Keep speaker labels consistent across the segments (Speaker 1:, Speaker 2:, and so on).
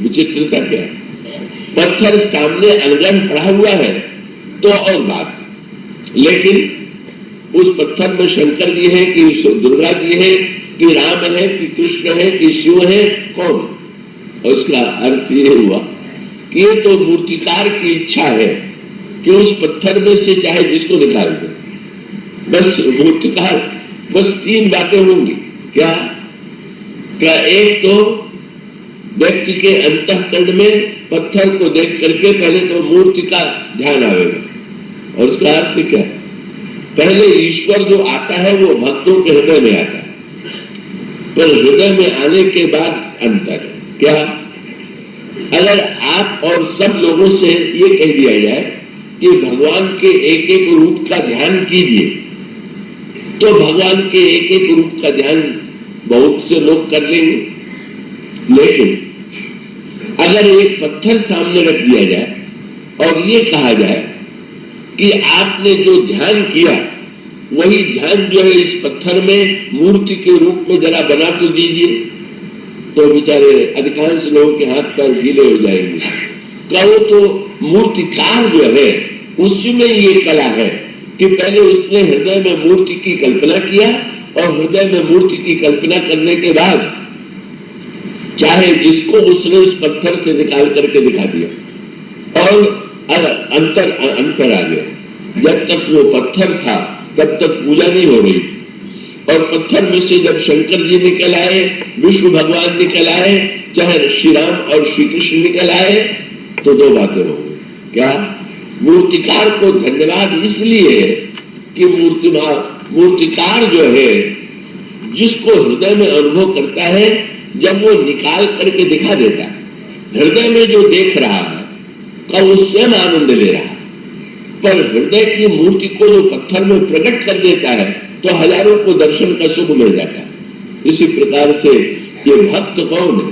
Speaker 1: विचित्रता क्या है? पत्थर सामने अनगढ़ पड़ा हुआ है तो और बात, लेकिन उस पत्थर में शंकर जी है कि दुर्गा जी है कि राम है कि कृष्ण है कि शिव है, कौन? और उसका अर्थ ये हुआ कि ये तो मूर्तिकार की इच्छा है कि उस पत्थर में से चाहे जिसको निकाल दे, बस मूर्तिकार, बस तीन बातें होंगी। क्या? एक तो व्यक्ति के अंतःकरण में पत्थर को देख करके पहले तो मूर्ति का ध्यान आवेगा, और उसका अर्थ क्या? पहले ईश्वर जो आता है वो भक्तों के हृदय में आता है, पर हृदय में आने के बाद अंतर क्या? अगर आप और सब लोगों से ये कह दिया जाए कि भगवान के एक एक रूप का ध्यान कीजिए, तो भगवान के एक एक रूप का ध्यान बहुत से लोग कर लेंगे, लेकिन अगर एक पत्थर सामने रख दिया जाए और ये कहा जाए कि आपने जो ध्यान किया वही ध्यान जो है इस पत्थर में मूर्ति के रूप में जरा बना तो दीजिए, तो बेचारे अधिकांश लोगों के हाथ पैर गीले हो जाएंगे। कहो तो मूर्तिकार जो है उसमें ये कला है कि पहले उसने हृदय में मूर्ति की कल्पना किया, और हृदय में मूर्ति की कल्पना करने के बाद चाहे जिसको उसने उस पत्थर से निकाल करके दिखा दिया, और अंतर आ गया। जब तक वो पत्थर था तब तक पूजा नहीं हो रही थी, और पत्थर में से जब शंकर जी निकल आए, विष्णु भगवान निकल आए, चाहे श्री राम और श्री कृष्ण निकल आए, तो दो बातें हो गई। क्या? मूर्तिकार को धन्यवाद इसलिए है कि मूर्तिकार जो है जिसको हृदय में अनुभव करता है, जब वो निकाल करके दिखा देता है, हृदय में जो देख रहा है का वो स्वयं आनंद ले रहा है, पर हृदय की मूर्ति को जो पत्थर में प्रकट कर देता है तो हजारों को दर्शन का सुख मिल जाता है। इसी प्रकार से ये भक्त कौन है?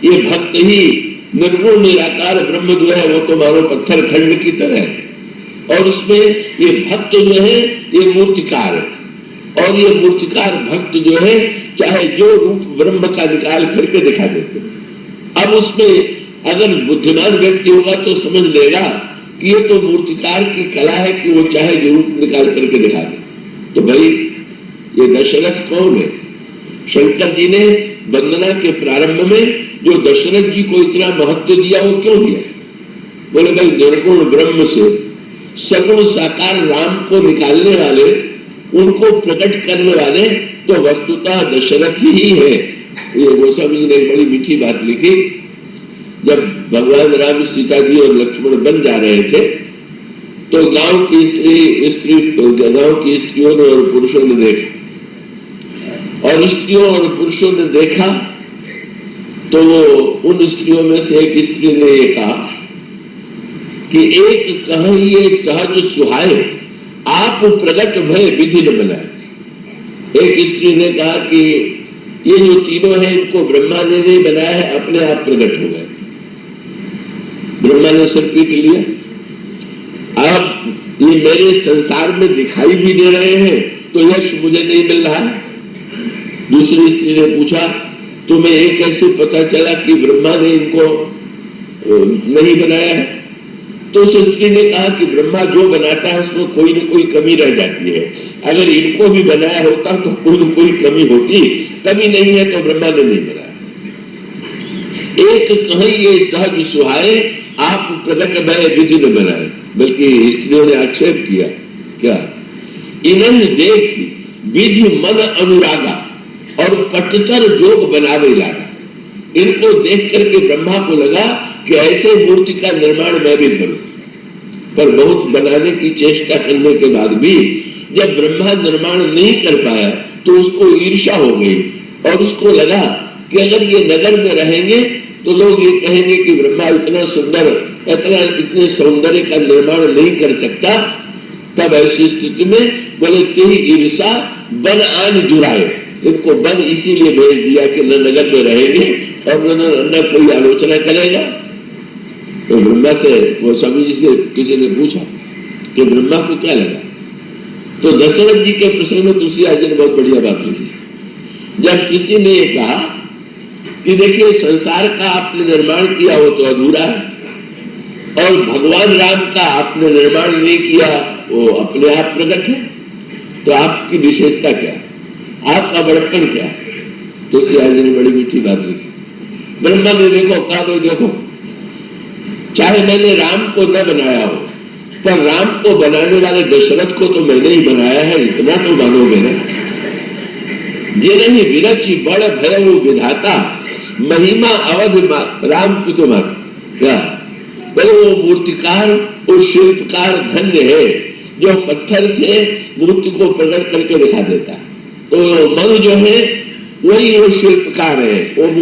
Speaker 1: ये भक्त ही निर्गुण निराकार ब्रह्म जो है वो तो मानो पत्थर खंड की तरह है, और उसमें ये भक्त जो है ये मूर्तिकार है, और ये मूर्तिकार भक्त जो है चाहे जो रूप ब्रह्म का निकाल करके दिखा देते। अब उसमें अगर बुद्धिमान व्यक्ति होगा तो समझ लेगा कि ये तो मूर्तिकार की कला है कि वो चाहे जो रूप निकाल करके दिखा दे। तो भाई ये दशरथ कौन है? शंकर जी ने वंदना के प्रारंभ में जो दशरथ जी को इतना महत्व दिया वो क्यों दिया? बोले भाई निर्गुण ब्रह्म से सगुण साकार राम को निकालने वाले, उनको प्रकट करने वाले तो वस्तुतः दशरथ ही है। ये गोस्वामी जी ने एक बड़ी मीठी बात लिखी। जब भगवान राम सीता जी और लक्ष्मण बन जा रहे थे तो गांव की स्त्रियों ने और पुरुषों ने देखा, और स्त्रियों और पुरुषों ने देखा तो उन स्त्रियों में से एक स्त्री ने ये कहा कि एक कहिए सहज सुहाए, आप प्रगट भय विधि न बनाए। एक स्त्री ने कहा कि ये जो तीनों हैं इनको ब्रह्मा ने नहीं बनाया है, अपने आप प्रकट हो गए। ब्रह्मा ने सिर पीट लिया। अब ये मेरे संसार में दिखाई भी दे रहे हैं तो यश मुझे नहीं मिल रहा। दूसरी स्त्री ने पूछा तुम्हें ये कैसे पता चला कि ब्रह्मा ने इनको नहीं बनाया है? तो उस स्त्री ने कहा कि ब्रह्मा जो बनाता है उसमें कोई न कोई कमी रह जाती है, अगर इनको भी बनाया होता तो कोई न कोई कमी होती, कमी नहीं है तो ब्रह्मा ने नहीं बनाया। एक कहिए सहज सुहाए, आप प्रकट भय विधि न बनाए। बल्कि स्त्रियों ने आक्षेप किया क्या? इन्हें देख विधि मन अनुरागा और पटतर जोग बनावे लागा। इनको देख करके ब्रह्मा को लगा कि ऐसे मूर्ति का निर्माण मैं भी करूं, पर बहुत बनाने की चेष्टा करने के बाद भी जब ब्रह्मा निर्माण नहीं कर पाया तो उसको ईर्ष्या हो गई, और उसको लगा कि अगर ये नगर में रहेंगे तो लोग ये कहेंगे कि ब्रह्मा इतना सुंदर, इतने सौंदर्य का निर्माण नहीं कर सकता। तब ऐसी स्थिति में बोले तेरी ईर्षा बन आन जुराए, इनको बन इसीलिए भेज दिया कि न नगर में रहेंगे और न कोई आलोचना करेगा। तो ब्रह्मा से वो स्वामी जी से किसी ने पूछा कि ब्रह्मा को क्या लगा? तो दशरथ जी के प्रसंग में तुलसीदास जी ने बहुत बढ़िया बात लिखी। जब किसी ने ये कहा कि देखिए संसार का आपने निर्माण किया वो तो अधूरा है और भगवान राम का आपने निर्माण नहीं किया वो अपने आप प्रकट है, तो आपकी विशेषता क्या, आपका बड़प्पन क्या। तुलसीदास जी ने बड़ी मीठी बात लिखी, ब्रह्मा ने देखो कहा तो देखो, चाहे मैंने राम को न बनाया हो पर राम को बनाने वाले दशरथ को तो मैंने ही बनाया है, इतना तो मानोगे ना। ये नहीं विरची बड़ भैरव विधाता महिमा अवध राम कुछ मत क्या। बोले वो मूर्तिकार वो शिल्पकार धन्य है जो पत्थर से मूर्ति को प्रकट करके दिखा देता, तो मनु जो है वही वो शिल्पकार है। वो